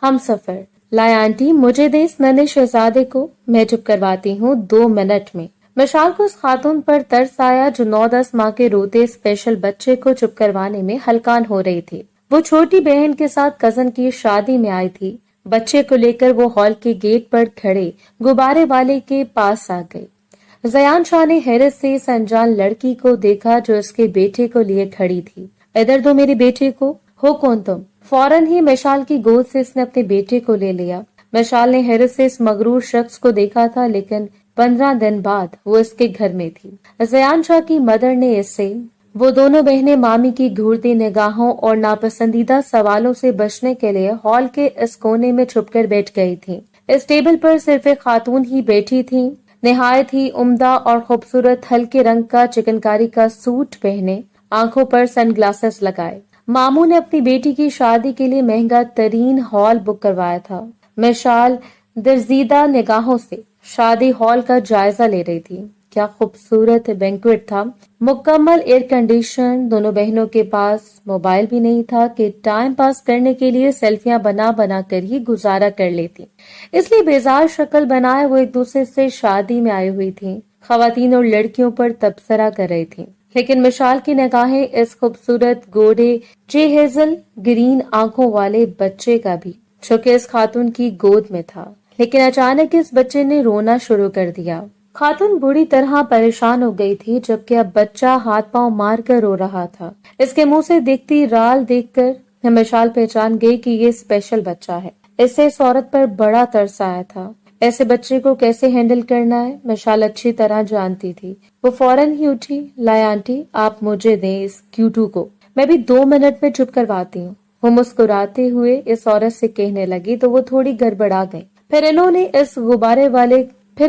ہم سفر لائے آنٹی مجھے دے اس ننھے شہزادے کو، میں چپ کرواتی ہوں 2 منٹ میں۔ مشال کو اس خاتون پر ترس آیا جو 9-10 ماہ کے روتے اسپیشل بچے کو چپ کروانے میں ہلکان ہو رہی تھی۔ وہ چھوٹی بہن کے ساتھ کزن کی شادی میں آئی تھی۔ بچے کو لے کر وہ ہال کے گیٹ پر کھڑے غبارے والے کے پاس آ گئی۔ زیان شاہ نے حیرت سے اس انجان لڑکی کو دیکھا جو اس کے بیٹے کو لیے کھڑی تھی۔ ادھر دو میرے بیٹے کو، ہو کون تم؟ فوراً ہی مشال کی گود سے اس نے اپنے بیٹے کو لے لیا۔ مشال نے حیرت سے اس مغرور شخص کو دیکھا تھا لیکن 15 دن بعد وہ اس کے گھر میں تھی۔ زیان شاہ کی مدر نے اس سے وہ دونوں بہنیں مامی کی گھورتی نگاہوں اور ناپسندیدہ سوالوں سے بچنے کے لیے ہال کے اس کونے میں چھپ کر بیٹھ گئی تھی۔ اس ٹیبل پر صرف ایک خاتون ہی بیٹھی تھی، نہایت ہی عمدہ اور خوبصورت ہلکے رنگ کا چکن کاری کا سوٹ پہنے، آنکھوں پر سن گلاسز لگائے۔ ماموں نے اپنی بیٹی کی شادی کے لیے مہنگا ترین ہال بک کروایا تھا۔ مشال درزیدہ نگاہوں سے شادی ہال کا جائزہ لے رہی تھی۔ کیا خوبصورت بینکویٹ تھا، مکمل ایئر کنڈیشن۔ دونوں بہنوں کے پاس موبائل بھی نہیں تھا کہ ٹائم پاس کرنے کے لیے سیلفیاں بنا بنا کر ہی گزارا کر لیتی، اس لیے بیزار شکل بنائے وہ ایک دوسرے سے شادی میں آئی ہوئی تھی، خواتین اور لڑکیوں پر تبصرہ کر رہی تھی۔ لیکن مشال کی نگاہیں اس خوبصورت گوڑے جے ہیزل گرین آنکھوں والے بچے کا بھی جو کہ اس خاتون کی گود میں تھا۔ لیکن اچانک اس بچے نے رونا شروع کر دیا۔ خاتون بری طرح پریشان ہو گئی تھی جبکہ اب بچہ ہاتھ پاؤں مار کر رو رہا تھا۔ اس کے منہ سے دیکھتی رال دیکھ کر مشال پہچان گئی کہ یہ اسپیشل بچہ ہے۔ اس سے اس عورت پر بڑا ترس آیا تھا۔ ایسے بچے کو کیسے ہینڈل کرنا ہے مشال اچھی طرح جانتی تھی۔ وہ فوراً ہی اٹھی، لائے آنٹی آپ مجھے دیں اس کیوٹو کو، میں بھی 2 منٹ میں چپ کرواتی ہوں۔ وہ مسکراتے ہوئے اس عورت سے کہنے لگی تو وہ تھوڑی گڑبڑا گئی۔ پھر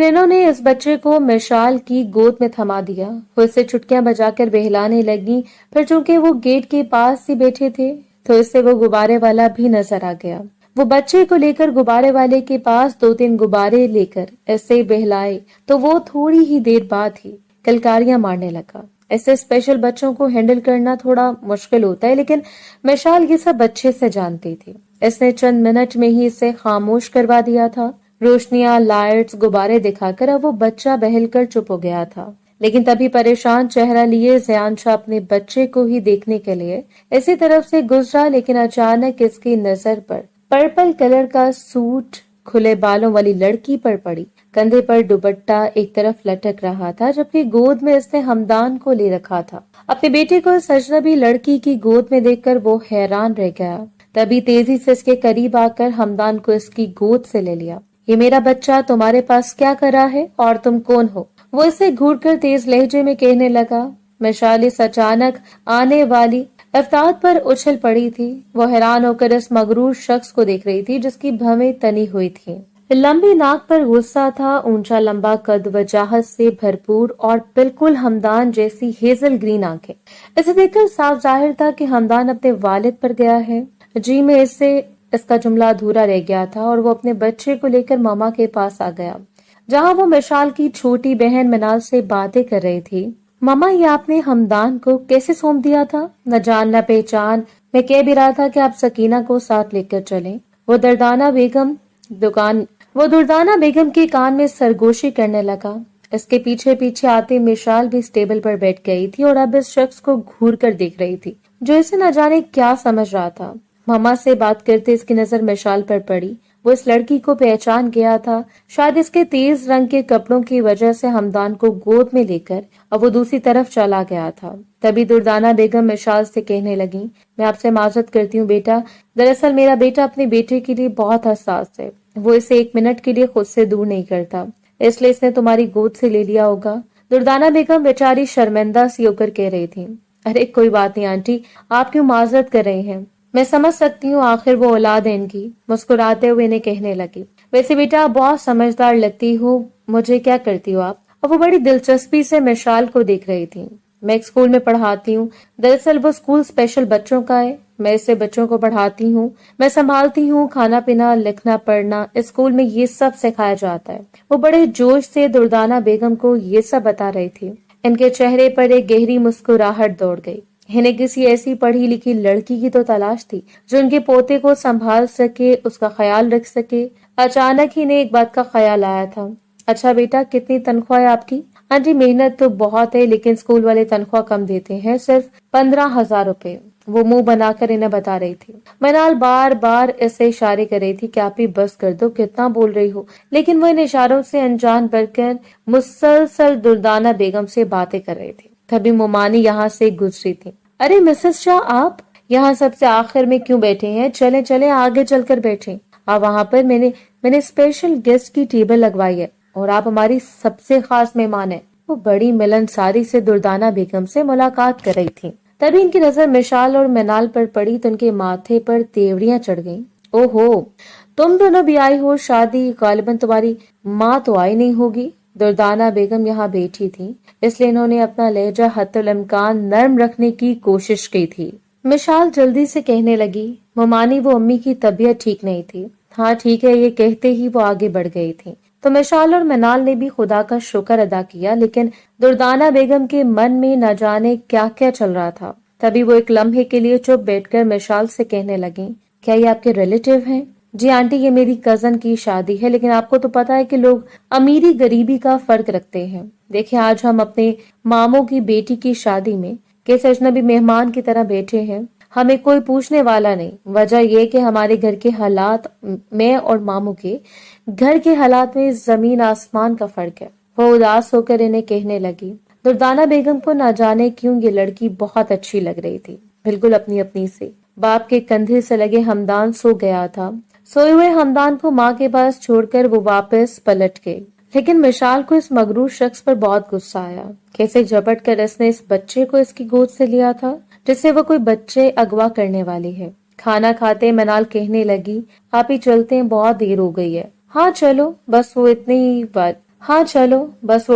انہوں نے اس بچے کو مشال کی گود میں تھما دیا۔ وہ اسے چٹکیاں بجا کر بہلانے لگی، پھر چونکہ وہ گیٹ کے پاس ہی بیٹھے تھے تو اس سے وہ غبارے والا بھی نظر آ گیا۔ وہ بچے کو لے کر غبارے والے کے پاس 2-3 غبارے لے کر ایسے بہلائے تو وہ تھوڑی ہی دیر بعد ہی کلکاریاں مارنے لگا۔ ایسے اسپیشل بچوں کو ہینڈل کرنا تھوڑا مشکل ہوتا ہے لیکن مشال یہ سب اچھے سے جانتی تھی۔ اس نے چند منٹ میں ہی اسے خاموش کروا دیا تھا۔ روشنیاں، لائٹس، غبارے دکھا کر اب وہ بچہ بہل کر چپ ہو گیا تھا۔ لیکن تبھی پریشان چہرہ لیے زیان شاہ اپنے بچے کو ہی دیکھنے کے لیے اسی طرف سے گزرا، لیکن اچانک اس کی نظر پر پرپل کلر کا سوٹ کھلے بالوں والی لڑکی پر پڑی۔ کندھے پر دوپٹہ ایک طرف لٹک رہا تھا جبکہ گود میں اس نے ہمدان کو لے رکھا تھا۔ اپنے بیٹے کو اس اجنبی لڑکی کی گود میں دیکھ کر وہ حیران رہ گیا۔ تبھی تیزی سے اس کے قریب آ کر ہمدان کو اس کی گود سے لے لیا۔ یہ میرا بچہ تمہارے پاس کیا کر رہا ہے اور تم کون ہو؟ وہ اسے گھور کر تیز لہجے میں کہنے لگا۔ مشال اس اچانک آنے والی افتاد پر اچھل پڑی تھی۔ وہ حیران ہو کر اس مغرور شخص کو دیکھ رہی تھی جس کی بھویں تنی ہوئی تھی، لمبی ناک پر غصہ تھا، اونچا لمبا قد، وجاہت سے بھرپور اور بالکل ہمدان جیسی ہیزل گرین آنکھیں۔ اسے دیکھ کر صاف ظاہر تھا کہ ہمدان اپنے والد پر گیا ہے۔ جی میں اس کا جملہ ادھورا رہ گیا تھا اور وہ اپنے بچے کو لے کر ماما کے پاس آ گیا جہاں وہ مشال کی چھوٹی بہن منال سے باتیں کر رہی تھی۔ ماما یہ آپ نے ہمدان کو کیسے سونپ دیا تھا؟ نہ جان نہ پہچان، میں کہہ بھی رہا تھا کہ آپ سکینہ کو ساتھ لے کر چلیں۔ وہ دردانہ بیگم کے کان میں سرگوشی کرنے لگا۔ اس کے پیچھے پیچھے آتے مشال بھی اس ٹیبل پر بیٹھ گئی تھی اور اب اس شخص کو گھور کر دیکھ رہی تھی جو اسے نہ جانے کیا سمجھ رہا تھا۔ ماما سے بات کرتے اس کی نظر مشال پر پڑی۔ وہ اس لڑکی کو پہچان گیا تھا، شاید اس کے تیز رنگ کے کپڑوں کی وجہ سے ہمدان کو گود میں لے کر اب وہ دوسری طرف چلا گیا تھا۔ تبھی دردانہ بیگم مشال سے کہنے لگی، میں آپ سے معذرت کرتی ہوں بیٹا، دراصل میرا بیٹا اپنے بیٹے کے لیے بہت حساس ہے، وہ اسے 1 منٹ کے لیے خود سے دور نہیں کرتا، اس لیے اس نے تمہاری گود سے لے لیا ہوگا۔ دردانہ بیگم بیچاری شرمندہ سی ہو کر کہہ رہی تھی، ارے کوئی بات نہیں آنٹی، آپ کیوں معذرت کر رہی ہیں، میں سمجھ سکتی ہوں، آخر وہ اولاد ہے ان کی۔ مسکراتے ہوئے انہیں کہنے لگی، ویسے بیٹا بہت سمجھدار لگتی ہو، مجھے کیا کرتی ہو آپ؟ اب وہ بڑی دلچسپی سے مشال کو دیکھ رہی تھی۔ میں ایک اسکول میں پڑھاتی ہوں، دراصل وہ اسکول اسپیشل بچوں کا ہے، میں اسے بچوں کو پڑھاتی ہوں، میں سنبھالتی ہوں، کھانا پینا، لکھنا پڑھنا، اسکول میں یہ سب سکھایا جاتا ہے۔ وہ بڑے جوش سے دردانہ بیگم کو یہ سب بتا رہی تھی۔ ان کے چہرے پر ایک گہری مسکراہٹ دوڑ گئی۔ انہیں کسی ایسی پڑھی لکھی لڑکی کی تو تلاش تھی جو ان کے پوتے کو سنبھال سکے، اس کا خیال رکھ سکے۔ اچانک ہی انہیں ایک بات کا خیال آیا تھا۔ اچھا بیٹا، کتنی تنخواہ ہے آپ کی؟ آنٹی محنت تو بہت ہے لیکن اسکول والے تنخواہ کم دیتے ہیں، صرف 15,000 روپے، وہ منہ بنا کر انہیں بتا رہی تھی۔ منال بار بار اسے اشارے کر رہی تھی کہ آپ ہی بس کر دو، کتنا بول رہی ہو، لیکن وہ ان اشاروں سے انجان بن کر مسلسل دردانہ بیگم سے باتیں کر رہی تھی۔ کبھی مومانی یہاں سے گزری تھی۔ ارے مسز شاہ، آپ یہاں سب سے آخر میں کیوں بیٹھے ہیں؟ چلیں چلیں آگے چل کر بیٹھیں۔ وہاں پر میں نے اسپیشل گیسٹ کی ٹیبل لگوائی ہے اور آپ ہماری سب سے خاص مہمان ہیں۔ وہ بڑی ملنساری سے دردانہ بیگم سے ملاقات کر رہی تھی۔ تبھی ان کی نظر مشال اور منال پر پڑی تو ان کے ماتھے پر تیوریاں چڑھ گئیں۔ او ہو، تم دونوں بھی آئی ہو شادی، غالباً تمہاری ماں تو آئی نہیں ہوگی۔ دردانہ بیگم یہاں بیٹھی تھی، اس لیے انہوں نے اپنا لہجہ حتی الامکان نرم رکھنے کی کوشش کی تھی۔ مشال جلدی سے کہنے لگی، مومانی وہ امی کی طبیعت ٹھیک نہیں تھی۔ ہاں ٹھیک ہے، یہ کہتے ہی وہ آگے بڑھ گئی تھی۔ تو مشال اور منال نے بھی خدا کا شکر ادا کیا، لیکن دردانہ بیگم کے من میں نہ جانے کیا کیا چل رہا تھا۔ تبھی وہ ایک لمحے کے لیے چپ بیٹھ کر مشال سے کہنے لگیں، کیا یہ آپ کے ریلیٹیو ہیں؟ جی آنٹی، یہ میری کزن کی شادی ہے، لیکن آپ کو تو پتا ہے کہ لوگ امیری غریبی کا فرق رکھتے ہیں۔ دیکھیں آج ہم اپنے ماموں کی بیٹی کی شادی میں کس اجنبی مہمان کی طرح بیٹھے ہیں، ہمیں کوئی پوچھنے والا نہیں۔ وجہ یہ کہ ہمارے گھر کے حالات، میں اور ماموں کے گھر کے حالات میں زمین آسمان کا فرق ہے۔ وہ اداس ہو کر انہیں کہنے لگی۔ دردانہ بیگم کو نہ جانے کیوں یہ لڑکی بہت اچھی لگ رہی تھی، بالکل اپنی اپنی سے۔ باپ کے کندھے سے لگے ہمدان سو گیا تھا۔ سوئے ہوئے ہمدان کو ماں کے پاس چھوڑ کر وہ واپس پلٹ گئی، لیکن مشال کو اس مغرور شخص پر بہت غصہ آیا۔ کیسے جھپٹ کر اس نے اس بچے کو اس کی گود سے لیا تھا جسے وہ کوئی بچے اغوا کرنے والی ہے۔ کھانا کھاتے منال کہنے لگی، آپ ہی چلتے ہیں، بہت دیر ہو گئی ہے۔ ہاں چلو، بس وہ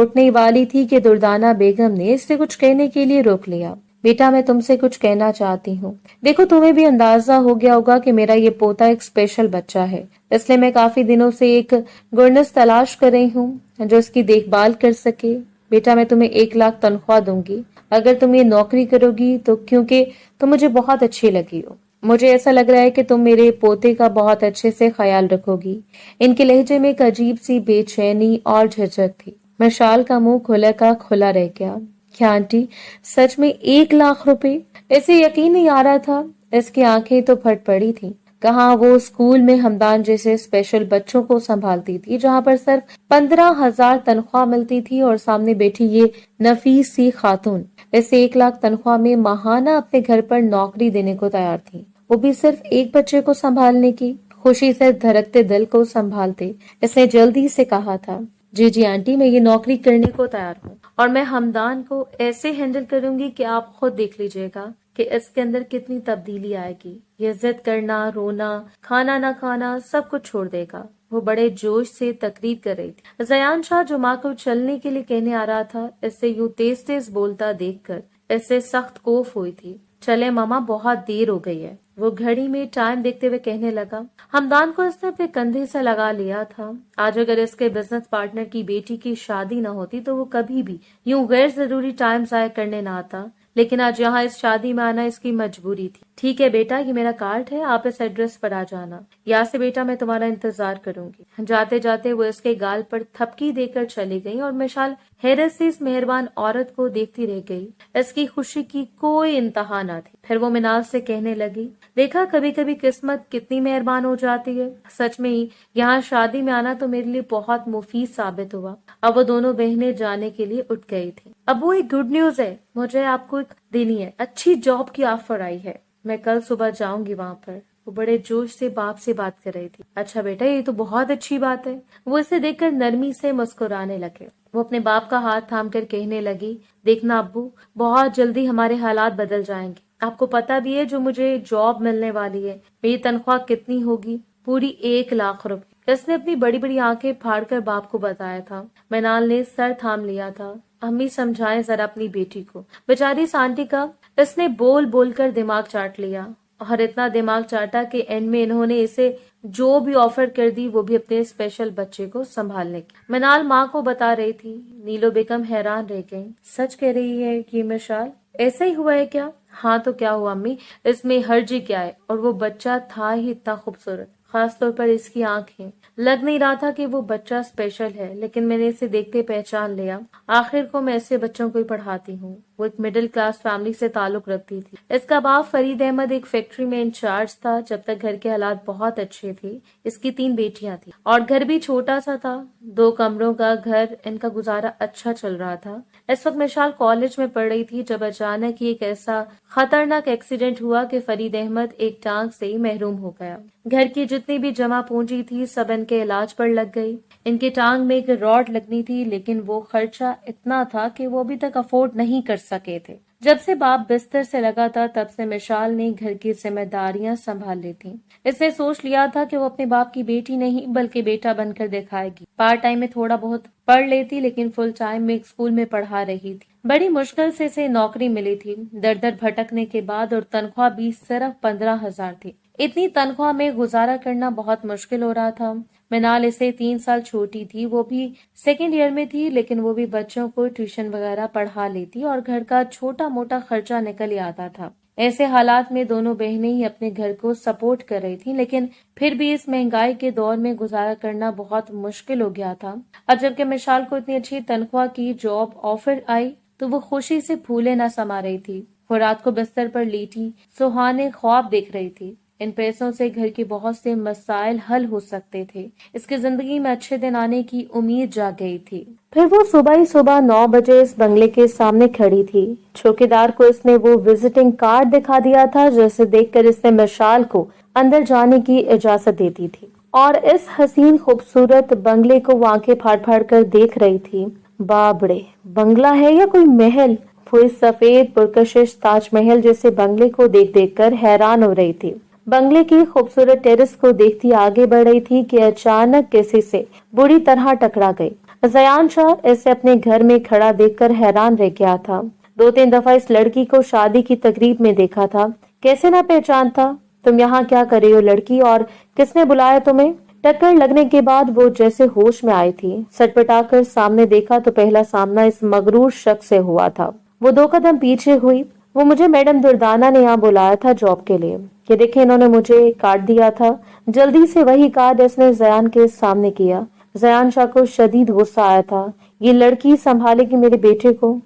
اٹھنے ہی والی تھی کہ دردانہ بیگم نے اس سے کچھ کہنے کے لیے روک لیا۔ بیٹا میں تم سے کچھ کہنا چاہتی ہوں۔ دیکھو تمہیں بھی اندازہ ہو گیا ہوگا کہ میرا یہ پوتا ایک اسپیشل بچہ ہے، اس لیے میں کافی دنوں سے ایک گورنس تلاش کر رہی ہوں جو اس کی دیکھ بھال کر سکے۔ بیٹا میں تمہیں 1 لاکھ تنخواہ دوں گی اگر تم یہ نوکری کرو گی تو، کیونکہ تم مجھے بہت اچھی لگی ہو۔ مجھے ایسا لگ رہا ہے کہ تم میرے پوتے کا بہت اچھے سے خیال رکھو گی۔ ان کے لہجے میں ایک عجیب سی بے چینی اور جھجک تھی۔ مشال کا منہ کھلا کا کھلا رہ گیا۔ کیا آنٹی سچ میں 1 لاکھ روپے؟ اسے یقین نہیں آ رہا تھا۔ اس کی آنکھیں تو پھٹ پڑی تھی۔ کہاں وہ اسکول میں ہمدان جیسے اسپیشل بچوں کو سنبھالتی تھی جہاں پر صرف 15,000 تنخواہ ملتی تھی، اور سامنے بیٹھی یہ نفیس سی خاتون اسے 1 لاکھ تنخواہ میں ماہانہ اپنے گھر پر نوکری دینے کو تیار تھی، وہ بھی صرف ایک بچے کو سنبھالنے کی۔ خوشی سے دھڑکتے دل کو سنبھالتے اس نے جلدی سے کہا تھا، جی جی آنٹی، میں یہ نوکری کرنے کو تیار ہوں، اور میں ہمدان کو ایسے ہینڈل کروں گی کہ آپ خود دیکھ لیجئے گا کہ اس کے اندر کتنی تبدیلی آئے گی۔ یہ ضد کرنا، رونا، کھانا نہ کھانا سب کچھ چھوڑ دے گا۔ وہ بڑے جوش سے تقریر کر رہی تھی۔ زیان شاہ جو ماں کو چلنے کے لیے کہنے آ رہا تھا، اس سے یوں تیز تیز بولتا دیکھ کر اس سے سخت کوف ہوئی تھی۔ چلے ماما، بہت دیر ہو گئی ہے۔ وہ گھڑی میں ٹائم دیکھتے ہوئے کہنے لگا۔ ہمدان کو اس نے اپنے کندھے سے لگا لیا تھا۔ آج اگر اس کے بزنس پارٹنر کی بیٹی کی شادی نہ ہوتی تو وہ کبھی بھی یوں غیر ضروری ٹائم ضائع کرنے نہ آتا، لیکن آج یہاں اس شادی میں آنا اس کی مجبوری تھی۔ ٹھیک ہے بیٹا، یہ میرا کارڈ ہے، آپ اس ایڈریس پر آ جانا۔ یہاں سے بیٹا میں تمہارا انتظار کروں گی۔ جاتے جاتے وہ اس کے گال پر تھپکی دے کر چلی گئی، اور مشال حیرت سے اس مہربان عورت کو دیکھتی رہ گئی۔ اس کی خوشی کی کوئی انتہا نہ تھی۔ پھر وہ منال سے کہنے لگی، دیکھا کبھی کبھی قسمت کتنی مہربان ہو جاتی ہے۔ سچ میں ہی یہاں شادی میں آنا تو میرے لیے بہت مفید ثابت ہوا۔ اب وہ دونوں بہنیں جانے کے لیے اٹھ گئی تھی۔ ابو ایک گڈ نیوز ہے، مجھے آپ کو ایک دینی ہے، اچھی جاب کی آفر آئی ہے، میں کل صبح جاؤں گی وہاں پر۔ وہ بڑے جوش سے باپ سے بات کر رہی تھی۔ اچھا بیٹا، یہ تو بہت اچھی بات ہے۔ وہ اسے دیکھ کر نرمی سے مسکرانے لگے۔ وہ اپنے باپ کا ہاتھ تھام کر کہنے لگی، دیکھنا ابو، بہت جلدی ہمارے حالات بدل جائیں گے۔ آپ کو پتا بھی ہے جو مجھے جاب ملنے والی ہے، میری تنخواہ کتنی ہوگی؟ پوری 1 لاکھ روپے۔ اس نے اپنی بڑی بڑی آنکھیں پھاڑ کر باپ کو بتایا تھا۔ منال نے سر تھام لیا تھا۔ امی سمجھائیں ذرا اپنی بیٹی کو، بیچاری اس آنٹی کا اس نے بول بول کر دماغ چاٹ لیا، اور اتنا دماغ چاٹا کہ اینڈ میں انہوں نے اسے جو بھی آفر کر دی وہ بھی اپنے اسپیشل بچے کو سنبھالنے کی۔ منال ماں کو بتا رہی تھی۔ نیلو بیگم حیران رہ گئی۔ سچ کہہ رہی ہے کہ مشال؟ ایسا ہی ہوا ہے کیا؟ ہاں تو کیا ہوا امی، اس میں حرجی کیا ہے؟ اور وہ بچہ تھا ہی اتنا خوبصورت، خاص طور پر اس کی آنکھیں۔ لگ نہیں رہا تھا کہ وہ بچہ اسپیشل ہے، لیکن میں نے اسے دیکھتے پہچان لیا۔ آخر کو میں ایسے بچوں کو ہی پڑھاتی ہوں۔ وہ ایک مڈل کلاس فیملی سے تعلق رکھتی تھی۔ اس کا باپ فرید احمد ایک فیکٹری میں انچارج تھا۔ جب تک گھر کے حالات بہت اچھے تھے۔ اس کی 3 بیٹیاں تھیں اور گھر بھی چھوٹا سا تھا، 2 کمروں کا گھر۔ ان کا گزارا اچھا چل رہا تھا۔ اس وقت مشال کالج میں پڑھ رہی تھی جب اچانک ایک ایسا خطرناک ایکسیڈنٹ ہوا کہ فرید احمد ایک ٹانگ سے ہی محروم ہو گیا۔ گھر کی جتنی بھی جمع پونجی تھی سب ان کے علاج پر لگ گئی۔ ان کے ٹانگ میں ایک راڈ لگنی تھی، لیکن وہ خرچہ اتنا تھا کہ وہ ابھی تک افورڈ نہیں کر سکے تھے۔ جب سے باپ بستر سے لگا تھا تب سے مشال نے گھر کی ذمہ داریاں سنبھال لی تھی۔ اس نے سوچ لیا تھا کہ وہ اپنے باپ کی بیٹی نہیں بلکہ بیٹا بن کر دکھائے گی۔ پارٹ ٹائم میں تھوڑا بہت پڑھ لیتی، لیکن فل ٹائم میں ایک اسکول میں پڑھا رہی تھی۔ بڑی مشکل سے اسے نوکری ملی تھی، در در بھٹکنے کے بعد، اور تنخواہ بھی صرف 15,000 تھی۔ اتنی تنخواہ میں گزارا کرنا بہت مشکل ہو رہا تھا۔ منال اسے 3 سال چھوٹی تھی، وہ بھی 2nd ایئر میں تھی، لیکن وہ بھی بچوں کو ٹیوشن وغیرہ پڑھا لیتی اور گھر کا چھوٹا موٹا خرچہ نکل ہی آتا تھا۔ ایسے حالات میں دونوں بہنیں ہی اپنے گھر کو سپورٹ کر رہی تھیں، لیکن پھر بھی اس مہنگائی کے دور میں گزارا کرنا بہت مشکل ہو گیا تھا۔ اب جبکہ مشال کو اتنی اچھی تنخواہ کی جاب آفر آئی تو وہ خوشی سے پھولے نہ سما رہی تھی۔ وہ رات کو بستر پر لیٹی سہانے خواب دیکھ رہی تھی۔ ان پیسوں سے گھر کے بہت سے مسائل حل ہو سکتے تھے۔ اس کی زندگی میں اچھے دن آنے کی امید جاگ گئی تھی۔ پھر وہ صبح ہی صبح 9 بجے اس بنگلے کے سامنے کھڑی تھی۔ چوکیدار کو اس نے وہ وزٹنگ کارڈ دکھا دیا تھا جسے دیکھ کر اس نے مشال کو اندر جانے کی اجازت دیتی تھی، اور اس حسین خوبصورت بنگلے کو وہ آنکھیں پھاڑ پھاڑ کر دیکھ رہی تھی۔ بابڑے، بنگلہ ہے یا کوئی محل؟ وہ اس سفید پرکشش تاج محل جیسے بنگلے کو دیکھ دیکھ کر حیران ہو رہی تھی۔ بنگلے کی خوبصورت ٹیرس کو دیکھتی آگے بڑھ رہی تھی کہ اچانک کسی سے بری طرح ٹکرا گئی۔ زیان شاہ اسے اپنے گھر میں کھڑا دیکھ کر حیران رہ گیا تھا۔ 2-3 دفعہ اس لڑکی کو شادی کی تقریب میں دیکھا تھا، کیسے نہ پہچانتا؟ تم یہاں کیا کر رہی ہو لڑکی، اور کس نے بلایا تمہیں؟ ٹکر لگنے کے بعد وہ جیسے ہوش میں آئی تھی۔ سٹپٹا کر سامنے دیکھا تو پہلا سامنا اس مغرور شخص سے ہوا تھا۔ وہ 2 قدم پیچھے ہوئی۔ وہ مجھے میڈم دردانہ نے یہاں بلایا تھا جاب کے لیے۔ یہ دیکھیں انہوں نے مجھے کارڈ دیا تھا۔ جلدی سے وہی کارڈ اس نے زیان کے سامنے کیا۔ زیان شاہ کو شدید غصہ آیا تھا۔ یہ لڑکی سنبھالے گی میرے بیٹے کو؟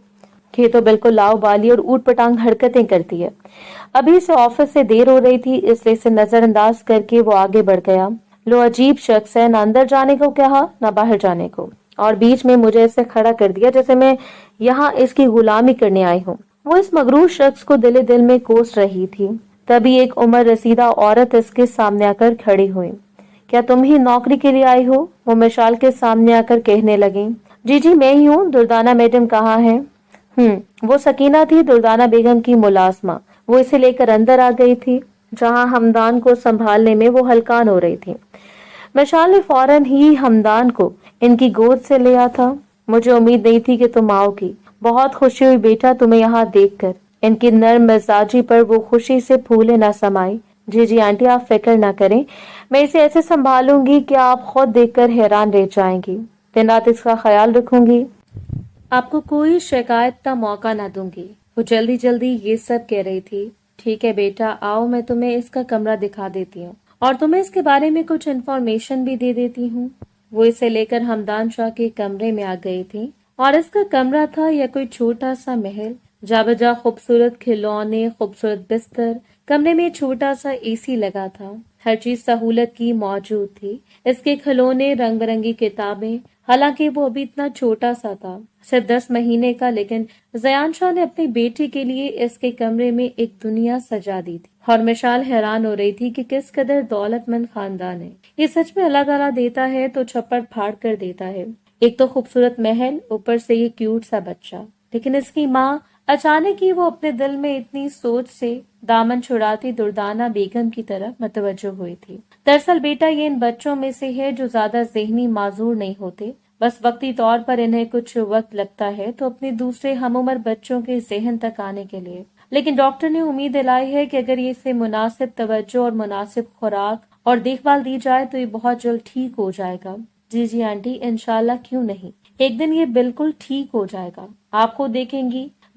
یہ تو بالکل لاؤ بالی اور اوٹ پٹانگ حرکتیں کرتی ہے۔ ابھی سے آفس سے دیر ہو رہی تھی، اس لیے اسے نظر انداز کر کے وہ آگے بڑھ گیا۔ لو عجیب شخص ہے، نہ اندر جانے کو کہا نہ باہر جانے کو، اور بیچ میں مجھے اسے کھڑا کر دیا جیسے میں یہاں اس کی غلامی کرنے آئی ہوں۔ وہ اس مغرور شخص کو دل میں کوس رہی تھی۔ تبھی ایک عمر رسیدہ عورت اس کے سامنے آ کر کھڑی ہوئی۔ کیا تم ہی نوکری کے لیے آئی ہو؟ وہ مشال کے سامنے آ کر کہنے لگی۔ جی میں ہی ہوں، دردانہ میڈم کہاں ہے؟ وہ سکینہ تھی، دردانہ بیگم کی ملازمہ۔ وہ اسے لے کر اندر آ گئی تھی، جہاں ہمدان کو سنبھالنے میں وہ ہلکان ہو رہی تھی۔ مشال نے فوراً ہی ہمدان کو ان کی گود سے لیا تھا۔ مجھے امید نہیں تھی کہ تم آؤ گی، بہت خوشی ہوئی بیٹا تمہیں یہاں دیکھ کر۔ ان کی نرم مزاجی پر وہ خوشی سے پھولے نہ سمائی۔ جی آنٹی آپ فکر نہ کریں، میں اسے ایسے سنبھالوں گی کہ آپ خود دیکھ کر حیران رہ جائیں گی۔ دن رات اس کا خیال رکھوں گی، آپ کو کوئی شکایت کا موقع نہ دوں گی۔ وہ جلدی یہ سب کہہ رہی تھی۔ ٹھیک ہے بیٹا آؤ، میں تمہیں اس کا کمرہ دکھا دیتی ہوں اور تمہیں اس کے بارے میں کچھ انفارمیشن بھی دے دیتی ہوں۔ وہ اسے لے کر ہمدان شاہ کے کمرے میں آ گئی تھی، اور اس کا کمرہ تھا یا کوئی چھوٹا سا محل، جا بجا خوبصورت کھلونے، خوبصورت بستر، کمرے میں چھوٹا سا اے سی لگا تھا، ہر چیز سہولت کی موجود تھی۔ اس کے کھلونے، رنگ برنگی کتابیں، حالانکہ وہ ابھی اتنا چھوٹا سا تھا، صرف 10 مہینے کا، لیکن زیان شاہ نے اپنے بیٹے کے لیے اس کے کمرے میں ایک دنیا سجا دی تھی، اور مشال حیران ہو رہی تھی کہ کس قدر دولت مند خاندان ہے۔ یہ سچ میں اللہ تعالیٰ دیتا ہے تو چھپڑ پھاڑ کر دیتا ہے۔ ایک تو خوبصورت محل، اوپر سے یہ کیوٹ سا بچہ، لیکن اس کی ماں اچانک ہی وہ اپنے دل میں اتنی سوچ سے دامن چھڑاتی دردانہ بیگم کی طرف متوجہ ہوئی تھی۔ دراصل بیٹا یہ ان بچوں میں سے ہے جو زیادہ ذہنی معذور نہیں ہوتے، بس وقتی طور پر انہیں کچھ وقت لگتا ہے تو اپنے دوسرے ہم عمر بچوں کے ذہن تک آنے کے لیے، لیکن ڈاکٹر نے امید دلائی ہے کہ اگر یہ اسے مناسب توجہ اور مناسب خوراک اور دیکھ بھال دی جائے تو یہ بہت جلد ٹھیک ہو جائے گا۔ جی آنٹی انشاءاللہ، کیوں نہیں، ایک دن یہ بالکل ٹھیک ہو جائے گا، آپ خود دیکھیں گی۔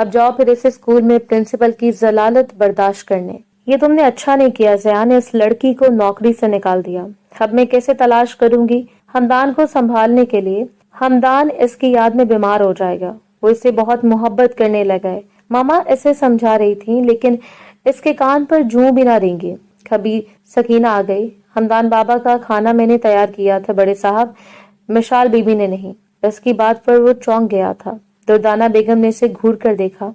اب جاؤ پھر اسے اسکول میں پرنسپل کی ضلالت برداشت کرنے۔ یہ تم نے اچھا نہیں کیا زیان نے اس لڑکی کو نوکری سے نکال دیا۔ اب میں کیسے تلاش کروں گی ہمدان کو سنبھالنے کے لیے؟ ہمدان اس کی یاد میں بیمار ہو جائے گا۔ وہ اسے بہت محبت کرنے لگا ہے۔ ماما اسے سمجھا رہی تھی لیکن اس کے کان پر جوں بھی نہ رینگے۔ کبھی سکینہ آ گئی۔ ہمدان بابا کا کھانا میں نے تیار کیا تھا بڑے صاحب، مشال بی بی نے نہیں۔ اس کی بات پر وہ چونک گیا تھا۔ دردانہ بیگم نے اسے گھور کر دیکھا۔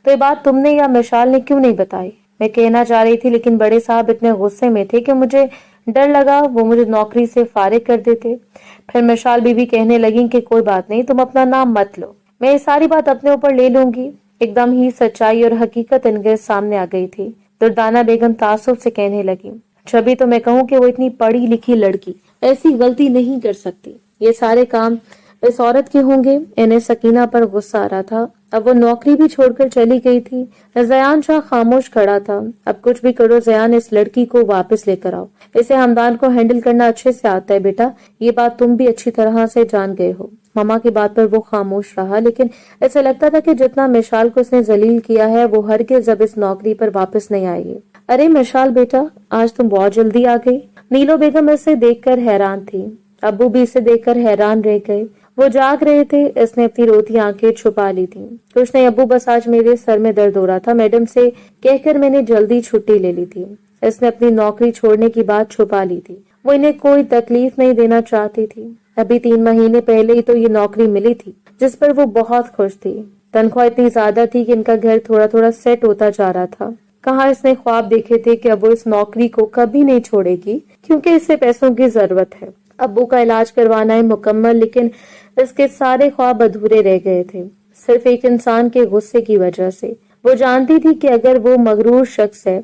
تو یہ بات تم نے یا مشال نے کیوں نہیں بتائی؟ میں کہنا چاہ رہی تھی لیکن بڑے صاحب اتنے غصے میں تھے کہ مجھے ڈر لگا وہ مجھے نوکری سے فارغ کر دیتے۔ پھر مشال بی بی کہنے لگیں کہ کوئی بات نہیں، تم اپنا نام مت لو، میں یہ ساری بات اپنے اوپر لے لوں گی۔ ایک دم ہی سچائی اور حقیقت ان کے سامنے آ گئی تھی۔ دردانہ بیگم تعصب سے کہنے لگی، جبھی تو میں کہوں کہ وہ اتنی پڑھی لکھی لڑکی ایسی غلطی نہیں کر سکتی۔ یہ سارے کام اس عورت کے ہوں گے۔ انہیں سکینہ پر غصہ آ رہا تھا۔ اب وہ نوکری بھی چھوڑ کر چلی گئی تھی۔ زیان شاہ خاموش کھڑا تھا۔ اب کچھ بھی کرو زیان، اس لڑکی کو واپس لے کر آؤ۔ اسے ہمدان کو ہینڈل کرنا اچھے سے آتا ہے بیٹا، یہ بات تم بھی اچھی طرح سے جان گئے ہو۔ ماما کی بات پر وہ خاموش رہا لیکن اسے لگتا تھا کہ جتنا مشال کو اس نے ذلیل کیا ہے وہ ہرگز اب اس نوکری پر واپس نہیں آئے گی۔ ارے مشال بیٹا، آج تم بہت جلدی آ گئی۔ نیلو بیگم اسے دیکھ کر حیران تھی۔ ابو بھی اسے دیکھ کر حیران رہ گئے۔ وہ جاگ رہے تھے۔ اس نے اپنی روتی آنکھیں چھپا لی تھی۔ کچھ نہیں ابو، بس آج میرے سر میں درد ہو رہا تھا، میڈم سے کہہ کر میں نے جلدی چھٹی لے لی تھی۔ اس نے اپنی نوکری چھوڑنے کی بات چھپا لی تھی۔ وہ انہیں کوئی تکلیف نہیں دینا چاہتی تھی۔ ابھی 3 مہینے پہلے ہی تو یہ نوکری ملی تھی جس پر وہ بہت خوش تھی۔ تنخواہ اتنی زیادہ تھی کہ ان کا گھر تھوڑا تھوڑا سیٹ ہوتا جا رہا تھا۔ کہاں اس نے خواب دیکھے تھے کہ اب وہ اس نوکری کو کبھی نہیں چھوڑے گی کیونکہ اسے پیسوں کی ضرورت ہے۔ ابو کا علاج کروانا ہے مکمل، لیکن اس کے سارے خواب ادھورے رہ گئے تھے صرف ایک انسان کے غصے کی وجہ سے۔ وہ جانتی تھی کہ اگر وہ مغرور شخص ہے،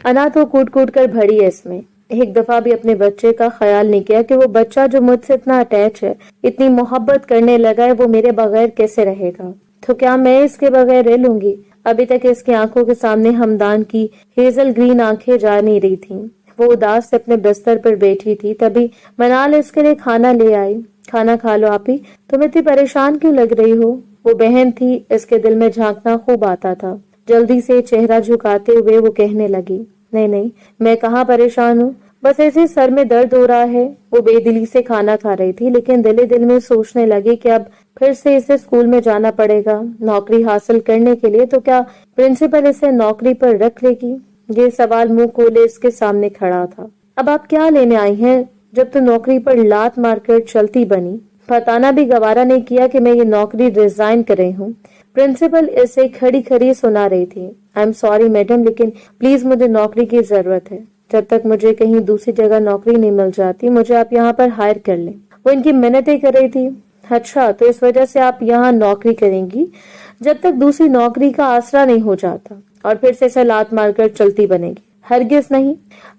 انا تو کوٹ کوٹ کر بھری ہے اس میں۔ ایک دفعہ بھی اپنے بچے کا خیال نہیں کیا کہ وہ بچہ جو مجھ سے اتنا اٹیچ ہے، اتنی محبت کرنے لگا ہے، وہ میرے بغیر کیسے رہے گا؟ تو کیا میں اس کے بغیر رہ لوں گی؟ ابھی تک اس کی آنکھوں کے سامنے ہمدان کی ہیزل گرین آنکھیں جا نہیں رہی تھیں۔ وہ اداس سے اپنے بستر پر بیٹھی تھی، تبھی منال اس کے لیے کھانا لے آئی۔ کھانا کھا لو آپی، تم اتنی پریشان کیوں لگ رہی ہو؟ وہ بہن تھی، اس کے دل میں جھانکنا خوب آتا تھا۔ جلدی سے چہرہ جھکاتے ہوئے وہ کہنے لگی، نہیں نہیں، میں کہاں پریشان ہوں، بس ایسے سر میں درد ہو رہا ہے۔ وہ بے دلی سے کھانا کھا رہی تھی لیکن دل میں سوچنے لگی کہ اب پھر سے اسے اسکول میں جانا پڑے گا نوکری حاصل کرنے کے لیے، تو کیا پرنسپل اسے نوکری پر رکھ لے گی؟ یہ سوال منہ کھولے اس کے سامنے کھڑا تھا۔ اب آپ کیا لینے آئی ہیں جب تو نوکری پر لات مار کر چلتی بنی؟ بتانا بھی گوارا نہیں کیا کہ میں یہ نوکری ریزائن کر رہی ہوں۔ پرنسپل اسے کھڑی کھڑی سنا رہی تھی، آئی ایم سوری میڈم، لیکن پلیز مجھے نوکری کی ضرورت ہے۔ جب تک مجھے کہیں دوسری جگہ نوکری نہیں مل جاتی مجھے آپ یہاں پر ہائر کر لیں۔ وہ ان کی منتیں کر رہی تھی۔ اچھا، تو اس وجہ سے آپ یہاں نوکری کریں گی جب تک دوسری نوکری کا آسرا نہیں ہو جاتا اور پھر سے اسے لات مار کر چلتی بنے گی؟ ہرگز نہیں،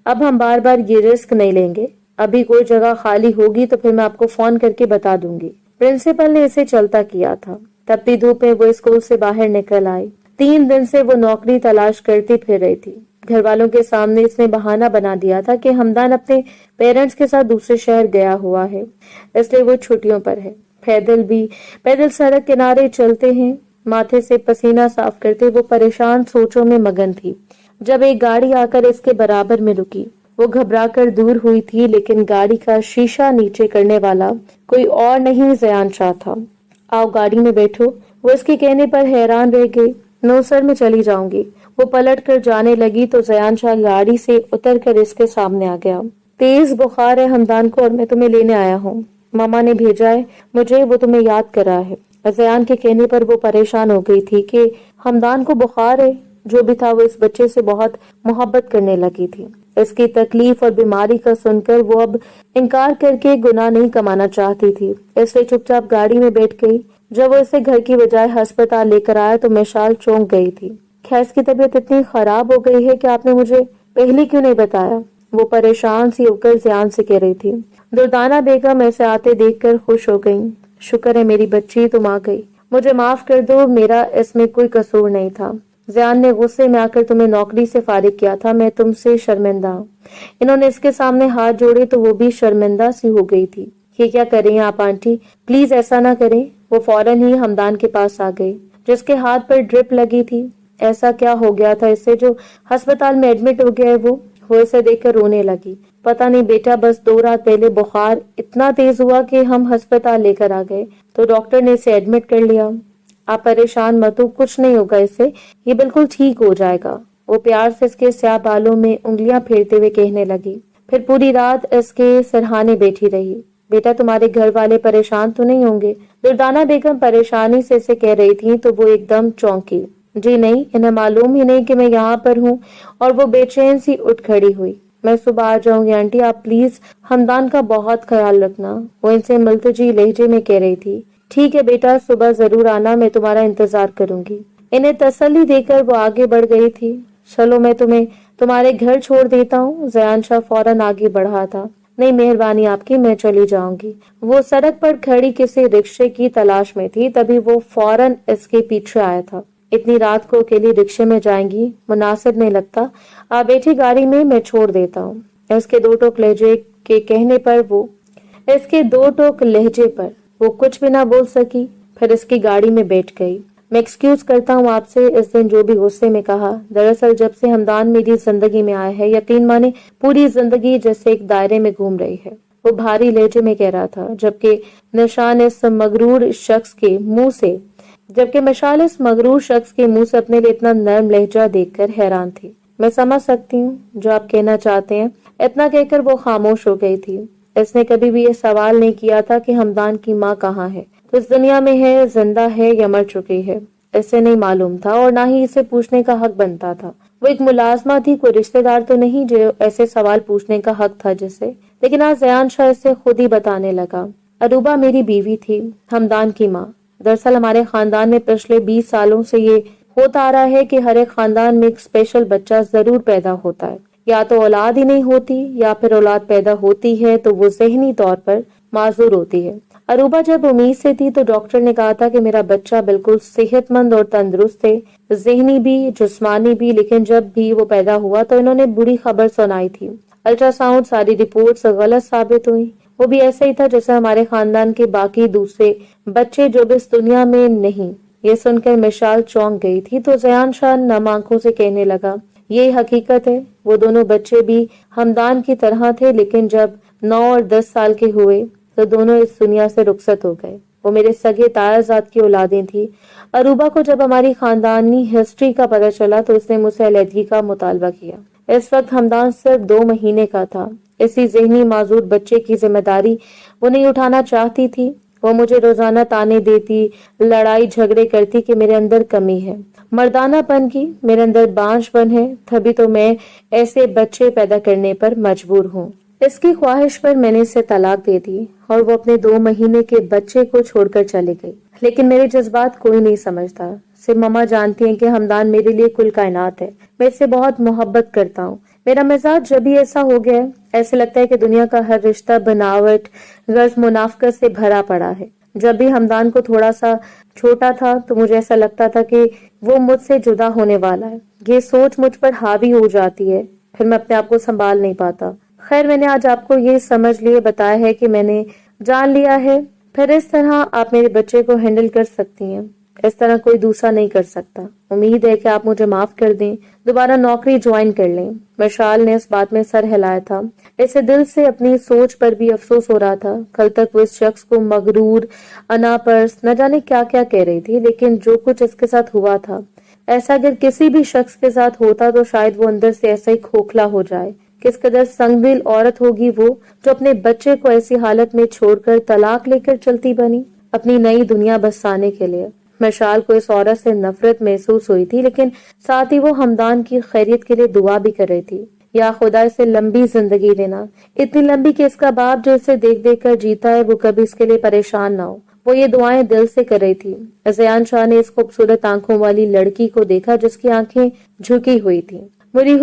اب ہم بار بار یہ رسک نہیں لیں گے۔ ابھی کوئی جگہ خالی ہوگی تو پھر میں آپ کو فون کر کے بتا دوں گی۔ پرنسپل نے اسے چلتا کیا تھا۔ تپتی دھوپ میں وہ اسکول سے باہر نکل آئی۔ 3 دن سے وہ نوکری تلاش کرتی پھر رہی تھی۔ گھر والوں کے سامنے اس نے بہانہ بنا دیا تھا کہ ہمدان اپنے پیرنٹس کے ساتھ دوسرے شہر گیا ہوا ہے، اس لیے وہ چھٹیوں پر ہے۔ پیدل سڑک کنارے چلتے ہیں، ماتھے سے پسینہ صاف کرتے وہ پریشان سوچوں میں مگن تھی۔ جب ایک گاڑی آ کر اس کے برابر میں رکی، وہ گھبرا کر دور ہوئی تھی لیکن گاڑی کا شیشہ نیچے کرنے والا کوئی اور نہیں زیان شاہ تھا۔ آؤ گاڑی میں بیٹھو، وہ اس کے کہنے پر حیران رہ گئی۔ نو سر، میں چلی جاؤں گی۔ وہ پلٹ کر جانے لگی تو زیان شاہ گاڑی سے اتر کر اس کے سامنے آ گیا۔ تیز بخار ہے ہمدان کو اور میں تمہیں لینے آیا ہوں، ماما نے بھیجا ہے مجھے، وہ تمہیں یاد کر رہا ہے۔ زیان کے کہنے پر وہ پریشان ہو گئی تھی کہ ہمدان کو بخار ہے۔ جو بھی تھا وہ اس بچے سے بہت محبت کرنے لگی تھی۔ اس کی تکلیف اور بیماری کا سن کر وہ اب انکار کر کے گناہ نہیں کمانا چاہتی تھی، اس لیے چپ چاپ گاڑی میں بیٹھ گئی۔ جب وہ اسے گھر کی بجائے ہسپتال لے کر آیا تو مشال چونک گئی تھی۔ کیا اس کی طبیعت اتنی خراب ہو گئی ہے کہ آپ نے مجھے پہلے کیوں نہیں بتایا؟ وہ پریشان سی ہو کر زیان سے کہہ رہی تھی۔ دردانہ بیگم ایسے آتے دیکھ کر خوش ہو گئی۔ شکر ہے میری بچی تم آ گئی، مجھے معاف کر دو، میرا اس میں کوئی قصور نہیں تھا۔ زیان نے غصے میں آ کر تمہیں نوکری سے فارغ کیا تھا، میں تم سے شرمندہ ہوں۔ انہوں نے اس کے سامنے ہاتھ جوڑے تو وہ بھی شرمندہ سی ہو گئی تھی۔ یہ کیا کر رہی ہیں آپ آنٹی؟ پلیز ایسا نہ کریں۔ وہ فوراً ہی ہمدان کے پاس آ گئی۔ جس کے ہاتھ پر ڈرپ لگی تھی۔ ایسا کیا ہو گیا تھا اسے جو ہسپتال میں ایڈمٹ ہو گیا ہے؟ وہ اسے دیکھ کر رونے لگی۔ پتہ نہیں بیٹا، بس 2 رات پہلے بخار اتنا تیز ہوا کہ ہم ہسپتال لے کر آ گئے تو ڈاکٹر نے اسے ایڈمٹ کر لیا۔ آپ پریشان مت ہو، کچھ نہیں ہوگا اسے، یہ بالکل ٹھیک ہو جائے گا۔ وہ پیار سے اس کے سیاہ بالوں میں انگلیاں پھیرتے ہوئے کہنے لگی۔ پھر پوری رات اس کے سرہانے بیٹھی رہی۔ بیٹا، تمہارے گھر والے پریشان تو نہیں ہوں گے؟ دردانہ بیگم پریشانی سے اسے کہہ رہی تھی تو وہ ایک دم چونکی۔ جی نہیں، انہیں معلوم ہی نہیں کہ میں یہاں پر ہوں۔ اور وہ بے چین سی اٹھ کھڑی ہوئی۔ میں صبح آ جاؤں گی آنٹی، آپ پلیز ہمدان کا بہت خیال رکھنا، وہ ان سے ملتجی لہجے میں کہہ رہی تھی۔ ٹھیک ہے بیٹا، صبح ضرور آنا، میں تمہارا انتظار کروں گی۔ انہیں تسلی دے کر وہ آگے بڑھ گئی تھی۔ چلو میں تمہیں تمہارے گھر چھوڑ دیتا ہوں۔ زیان شاہ فوراً آگے بڑھا تھا۔ نہیں، مہربانی آپ کی، میں چلی جاؤں گی۔ وہ سڑک پر کھڑی کسی رکشے کی تلاش میں تھی، تبھی وہ فوراً اس کے پیچھے آیا تھا۔ اتنی رات کو اکیلی رکشے میں جائیں گی؟ مناسب نہیں لگتا، آپ بیٹھی گاڑی میں چھوڑ دیتا ہوں۔ اس کے 2 ٹوک لہجے کے کہنے پر وہ کچھ بھی نہ بول سکی، پھر اس کی گاڑی میں بیٹھ گئی۔ میں ایکسکیوز کرتا ہوں آپ سے، اس دن جو بھی غصے میں کہا۔ دراصل جب سے ہمدان میری زندگی میں آیا ہے، یقین مانے پوری زندگی جیسے ایک دائرے میں گھوم رہی ہے، وہ بھاری لہجے میں کہہ رہا تھا، جبکہ مشال اس مغرور شخص کے منہ سے اپنے لیے اتنا نرم لہجہ دیکھ کر حیران تھی۔ میں سمجھ سکتی ہوں جو آپ کہنا چاہتے ہیں، اتنا کہہ کر وہ خاموش ہو گئی تھی۔ اس نے کبھی بھی یہ سوال نہیں کیا تھا کہ ہمدان کی ماں کہاں ہے، تو اس دنیا میں ہے، زندہ ہے یا مر چکی ہے، اسے نہیں معلوم تھا اور نہ ہی اسے پوچھنے کا حق بنتا تھا۔ وہ ایک ملازمہ تھی، کوئی رشتہ دار تو نہیں جو ایسے سوال پوچھنے کا حق تھا جسے۔ لیکن آج زیان شاہ اسے خود ہی بتانے لگا۔ اروبہ میری بیوی تھی، ہمدان کی ماں۔ دراصل ہمارے خاندان میں پچھلے 20 سالوں سے یہ ہوتا آ رہا ہے کہ ہر ایک خاندان میں ایک اسپیشل بچہ ضرور پیدا ہوتا ہے، یا تو اولاد ہی نہیں ہوتی یا پھر اولاد پیدا ہوتی ہے تو وہ ذہنی طور پر معذور ہوتی ہے۔ اروبہ جب امید سے تھی تو ڈاکٹر نے کہا تھا کہ میرا بچہ بالکل صحت مند اور تندرست ہے، ذہنی بھی جسمانی بھی، لیکن جب بھی وہ پیدا ہوا تو انہوں نے بری خبر سنائی تھی۔ الٹرا ساؤنڈ ساری رپورٹس غلط ثابت ہوئی، وہ بھی ایسا ہی تھا جیسے ہمارے خاندان کے باقی دوسرے بچے جو بھی اس دنیا میں نہیں۔ یہ سن کر مشال چونک گئی تھی تو زیان شاہ نم آنکھوں سے کہنے لگا، یہ حقیقت ہے، وہ دونوں بچے بھی ہمدان کی طرح تھے، لیکن جب 9 اور 10 سال کے ہوئے تو دونوں اس دنیا سے رخصت ہو گئے۔ وہ میرے سگے تایا زاد کی اولادیں تھیں۔ اروبہ کو جب ہماری خاندانی ہسٹری کا پتہ چلا تو اس نے مجھ سے علیحدگی کا مطالبہ کیا۔ اس وقت ہمدان صرف 2 مہینے کا تھا۔ اسی ذہنی معذور بچے کی ذمہ داری وہ نہیں اٹھانا چاہتی تھی۔ وہ مجھے روزانہ تانے دیتی، لڑائی جھگڑے کرتی کہ میرے اندر کمی ہے، مردانہ پن کی، میرے اندر بانجھ پن ہے، تبھی تو میں ایسے بچے پیدا کرنے پر مجبور ہوں۔ اس کی خواہش پر میں نے اسے طلاق دے دی اور وہ اپنے 2 مہینے کے بچے کو چھوڑ کر چلی گئی۔ لیکن میرے جذبات کوئی نہیں سمجھتا، صرف ماما جانتی ہیں کہ ہمدان میرے لیے کل کائنات ہے۔ میں اس سے بہت محبت کرتا ہوں۔ میرا مزاج جب بھی ایسا ہو گیا ہے، ایسے لگتا ہے کہ دنیا کا ہر رشتہ بناوٹ، غرض منافقت سے بھرا پڑا ہے۔ جب بھی ہمدان کو تھوڑا سا چھوٹا تھا تو مجھے ایسا لگتا تھا کہ وہ مجھ سے جدا ہونے والا ہے۔ یہ سوچ مجھ پر حاوی ہو جاتی ہے، پھر میں اپنے آپ کو سنبھال نہیں پاتا۔ خیر، میں نے آج آپ کو یہ سمجھ لیے بتایا ہے کہ میں نے جان لیا ہے، پھر اس طرح آپ میرے بچے کو ہینڈل کر سکتی ہیں، اس طرح کوئی دوسرا نہیں کر سکتا۔ امید ہے کہ آپ مجھے معاف کر دیں، دوبارہ نوکری جوائن کر لیں۔ مشال نے اس بات میں سر ہلایا تھا، اسے دل سے اپنی سوچ پر بھی افسوس ہو رہا تھا۔ کل تک وہ اس شخص کو مغرور، انا پرس، نہ جانے کیا کیا کہہ رہی تھی، لیکن جو کچھ اس کے ساتھ ہوا تھا، ایسا اگر کسی بھی شخص کے ساتھ ہوتا تو شاید وہ اندر سے ایسا ہی کھوکھلا ہو جائے۔ کس قدر سنگ دل عورت ہوگی وہ جو اپنے بچے کو ایسی حالت میں چھوڑ کر طلاق لے کر چلتی بنی اپنی نئی دنیا بسانے کے لیے۔ مشال کو اس عورت سے نفرت محسوس ہوئی تھی، لیکن ساتھ ہی وہ ہمدان کی خیریت کے لیے دعا بھی کر رہی تھی، یا خدا اسے لمبی زندگی دینا، اتنی لمبی کہ اس کا باپ جو اسے دیکھ دیکھ کر جیتا ہے وہ کبھی اس کے لیے پریشان نہ ہو۔ وہ یہ دعائیں دل سے کر رہی تھی۔ زیان شاہ نے اس خوبصورت آنکھوں والی لڑکی کو دیکھا جس کی آنکھیں جھکی ہوئی تھیں، مری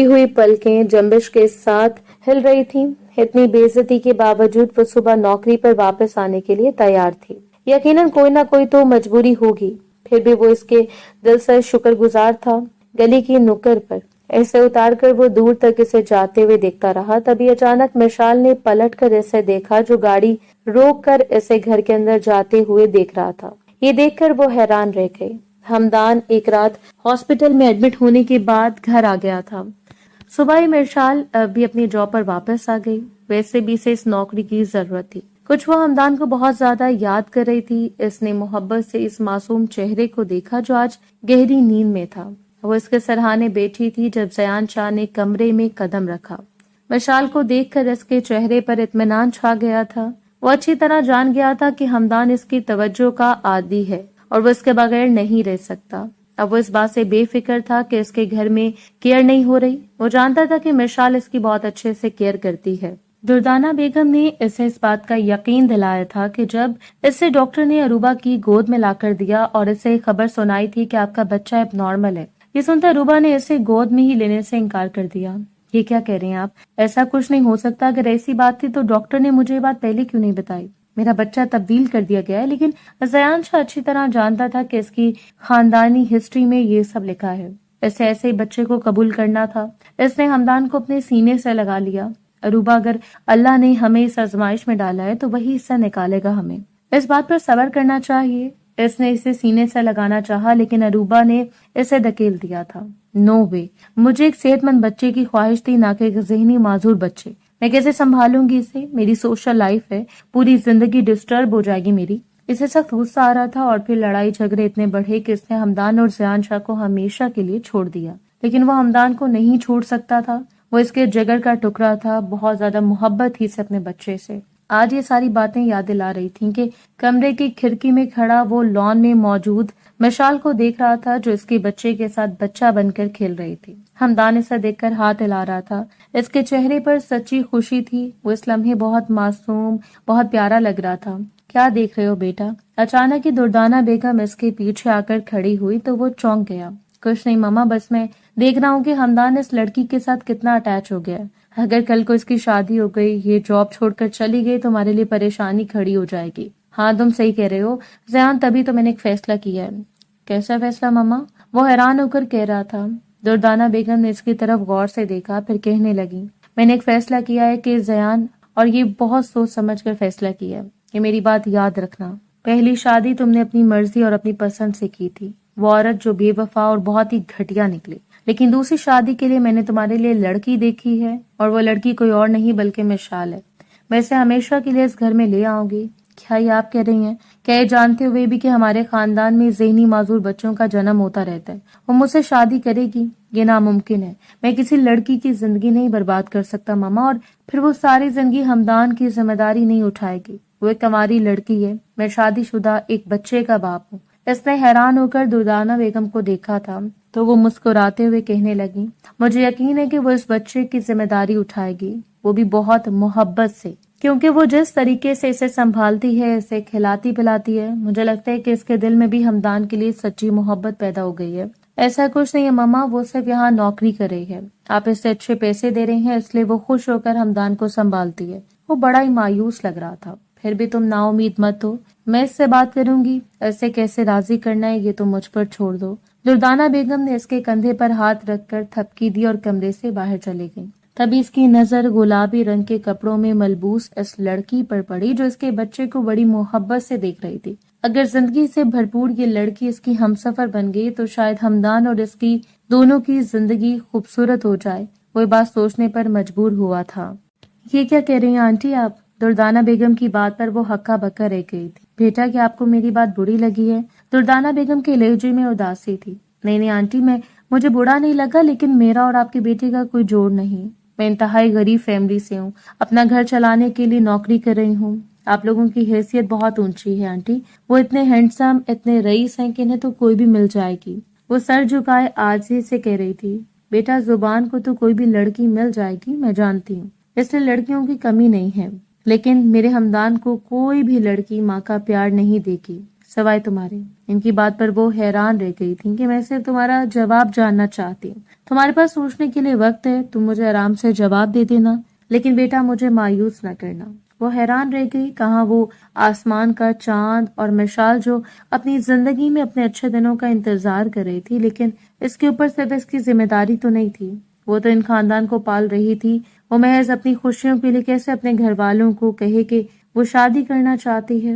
ہوئی پلکیں جنبش کے ساتھ ہل رہی تھیں۔ اتنی بے عزتی کے باوجود وہ صبح نوکری پر واپس آنے کے لیے تیار تھی۔ یقیناً کوئی نہ کوئی تو مجبوری ہوگی، پھر بھی وہ اس کے دل سے شکر گزار تھا۔ گلی کی نکڑ پر ایسے اتار کر وہ دور تک اسے جاتے ہوئے دیکھتا رہا، تبھی اچانک مشال نے پلٹ کر اسے دیکھا جو گاڑی روک کر اسے گھر کے اندر جاتے ہوئے دیکھ رہا تھا۔ یہ دیکھ کر وہ حیران رہ گئے۔ ہمدان ایک رات ہاسپٹل میں ایڈمٹ ہونے کے بعد گھر آ گیا تھا۔ صبح ہی مرشال بھی اپنی جاب پر واپس آ گئی۔ ویسے بھی اسے اس نوکری کی ضرورت تھی، کچھ وہ ہمدان کو بہت زیادہ یاد کر رہی تھی۔ اس نے محبت سے اس معصوم چہرے کو دیکھا جو آج گہری نیند میں تھا۔ وہ اس کے سرہانے بیٹھی تھی جب زیان شاہ نے کمرے میں قدم رکھا۔ مشال کو دیکھ کر اس کے چہرے پر اطمینان چھا گیا تھا۔ وہ اچھی طرح جان گیا تھا کہ ہمدان اس کی توجہ کا عادی ہے اور وہ اس کے بغیر نہیں رہ سکتا۔ اب وہ اس بات سے بے فکر تھا کہ اس کے گھر میں کیئر نہیں ہو رہی۔ وہ جانتا تھا کہ مشال اس کی بہت اچھے سے کیئر کرتی ہے۔ دردانہ بیگم نے اسے اس بات کا یقین دلایا تھا کہ جب اسے ڈاکٹر نے اروبا کی گود میں لا کر دیا اور اسے خبر سنائی تھی کہ آپ کا بچہ اب نارمل ہے، یہ سنتا اروبا نے اسے گود میں ہی لینے سے انکار کر دیا۔ یہ کیا کہہ رہے ہیں آپ؟ ایسا کچھ نہیں ہو سکتا۔ اگر ایسی بات تھی تو ڈاکٹر نے مجھے یہ بات پہلے کیوں نہیں بتائی؟ میرا بچہ تبدیل کر دیا گیا ہے، لیکن زیان شاہ اچھی طرح جانتا تھا کہ اس کی خاندانی ہسٹری میں یہ سب لکھا ہے۔ اسے ایسے ہی بچے کو قبول کرنا تھا۔ اس نے ہمدان کو اپنے سینے سے لگا لیا۔ اروبا، اگر اللہ نے ہمیں اس آزمائش میں ڈالا ہے تو وہی اس سے نکالے گا ہمیں۔ اس بات پر صبر کرنا چاہیے۔ اس نے اسے سینے سے لگانا چاہا لیکن اروبا نے اسے دھکیل دیا تھا۔ نو وے، مجھے ایک صحت مند بچے کی خواہش تھی، نہ کہ ایک ذہنی معذور بچے۔ میں کیسے سنبھالوں گی اسے؟ میری سوشل لائف ہے، پوری زندگی ڈسٹرب ہو جائے گی میری۔ اسے سخت غصہ آ رہا تھا اور پھر لڑائی جھگڑے اتنے بڑھے کہ اس نے ہمدان اور زیان شاہ کو ہمیشہ کے لیے چھوڑ دیا۔ لیکن وہ ہمدان کو نہیں چھوڑ سکتا تھا۔ وہ اس کے جگر کا ٹکڑا تھا، بہت زیادہ محبت تھی اسے اپنے بچے سے۔ آج یہ ساری باتیں یاد دلا رہی تھیں کہ کمرے کی کھڑکی میں کھڑا وہ لان میں موجود مشال کو دیکھ رہا تھا جو اس کے بچے کے ساتھ بچہ بن کر کھیل رہی تھی۔ ہمدان اسے دیکھ کر ہاتھ ہلا رہا تھا۔ اس کے چہرے پر سچی خوشی تھی۔ وہ اس لمحے بہت معصوم، بہت پیارا لگ رہا تھا۔ کیا دیکھ رہے ہو بیٹا؟ اچانک ہی دردانہ بیگم اس کے پیچھے آ کر کھڑی ہوئی تو وہ چونک گیا۔ کچھ نہیں ماما، بس میں دیکھ رہا ہوں کہ ہمدان اس لڑکی کے ساتھ کتنا اٹیچ ہو گیا ہے۔ اگر کل کو اس کی شادی ہو گئی، یہ جاب چھوڑ کر چلی گئی تو ہمارے لیے پریشانی کھڑی ہو جائے گی۔ ہاں تم صحیح کہہ رہے ہو زیان، تبھی تو میں نے ایک فیصلہ کیا ہے۔ کیسا فیصلہ ماما؟ وہ حیران ہو کر کہہ رہا تھا۔ دردانہ بیگم نے اس کی طرف غور سے دیکھا، پھر کہنے لگی، میں نے ایک فیصلہ کیا ہے کہ زیان، اور یہ بہت سوچ سمجھ کر فیصلہ کیا ہے کہ میری بات یاد رکھنا، پہلی شادی تم نے اپنی مرضی اور اپنی پسند سے کی تھی، وہ عورت جو بے وفا اور بہت ہی گھٹیا نکلی۔ لیکن دوسری شادی کے لیے میں نے تمہارے لیے لڑکی دیکھی ہے، اور وہ لڑکی کوئی اور نہیں بلکہ مشال ہے۔ میں اسے ہمیشہ کے لیے اس گھر میں لے آؤں گی۔ کیا یہ آپ کہہ رہی ہیں؟ کیا یہ جانتے ہوئے بھی کہ ہمارے خاندان میں ذہنی معذور بچوں کا جنم ہوتا رہتا ہے وہ مجھ سے شادی کرے گی؟ یہ ناممکن ہے۔ میں کسی لڑکی کی زندگی نہیں برباد کر سکتا ماما، اور پھر وہ ساری زندگی ہمدان کی ذمہ داری نہیں اٹھائے گی۔ وہ ایک کنواری لڑکی ہے، میں شادی شدہ ایک بچے کا باپ ہوں۔ اس نے حیران ہو کر دردانہ بیگم کو دیکھا تھا تو وہ مسکراتے ہوئے کہنے لگی، مجھے یقین ہے کہ وہ اس بچے کی ذمہ داری اٹھائے گی، وہ بھی بہت محبت سے، کیونکہ وہ جس طریقے سے اسے سنبھالتی ہے، اسے کھلاتی پلاتی ہے، مجھے لگتا ہے کہ اس کے دل میں بھی ہمدان کے لیے سچی محبت پیدا ہو گئی ہے۔ ایسا کچھ نہیں ہے ماما، وہ صرف یہاں نوکری کر رہی ہے، آپ اس سے اچھے پیسے دے رہے ہیں، اس لیے وہ خوش ہو کر ہمدان کو سنبھالتی ہے۔ وہ بڑا ہی مایوس لگ رہا تھا۔ پھر بھی تم نا امید مت ہو، میں اس سے بات کروں گی، اسے کیسے راضی کرنا ہے یہ تم مجھ پر چھوڑ دو۔ دردانہ بیگم نے اس کے کندھے پر ہاتھ رکھ کر تھپکی دی اور کمرے سے باہر چلی گئی۔ تبھی اس کی نظر گلابی رنگ کے کپڑوں میں ملبوس اس لڑکی پر پڑی جو اس کے بچے کو بڑی محبت سے دیکھ رہی تھی۔ اگر زندگی سے بھرپور یہ لڑکی اس کی ہمسفر بن گئی تو شاید ہمدان اور اس کی دونوں کی زندگی خوبصورت ہو جائے۔ وہ بات سوچنے پر مجبور ہوا تھا۔ یہ کیا کہہ رہی ہیں آنٹی آپ؟ دردانہ بیگم کی بات پر وہ ہکا بکا رہ گئی تھی۔ بیٹا کیا آپ کو میری بات بری لگی ہے؟ دردانہ بیگم کے لہجے میں اداسی تھی۔ نہیں آنٹی، مجھے برا نہیں لگا، لیکن میرا اور آپ کے بیٹے کا کوئی جوڑ نہیں۔ میں انتہائی غریب فیملی سے ہوں، اپنا گھر چلانے کے لیے نوکری کر رہی ہوں۔ آپ لوگوں کی حیثیت بہت اونچی ہے آنٹی، وہ اتنے ہینڈسم، اتنے رئیس ہیں کہ انہیں تو کوئی بھی مل جائے گی۔ وہ سر جھکائے عاجزی سے کہہ رہی تھی، بیٹا زبان کو تو کوئی بھی لڑکی مل جائے گی، میں جانتی ہوں، اس لیے لڑکیوں کی کمی نہیں ہے، لیکن میرے ہمدان کو کوئی بھی لڑکی ماں کا پیار نہیں دے گی سوائے تمہارے۔ ان کی بات پر وہ حیران رہ گئی تھی کہ میں صرف تمہارا جواب جاننا چاہتی ہوں، تمہارے پاس سوچنے کے لیے وقت ہے، تم مجھے آرام سے جواب دے دینا، لیکن بیٹا مجھے مایوس نہ کرنا۔ وہ حیران رہ گئی، کہاں وہ آسمان کا چاند اور مشال جو اپنی زندگی میں اپنے اچھے دنوں کا انتظار کر رہی تھی، لیکن اس کے اوپر صرف اس کی ذمہ داری تو نہیں تھی، وہ تو ان خاندان کو پال رہی تھی۔ وہ محض اپنی خوشیوں کے لیے کیسے اپنے گھر والوں کو کہے کہ وہ شادی کرنا چاہتی ہے؟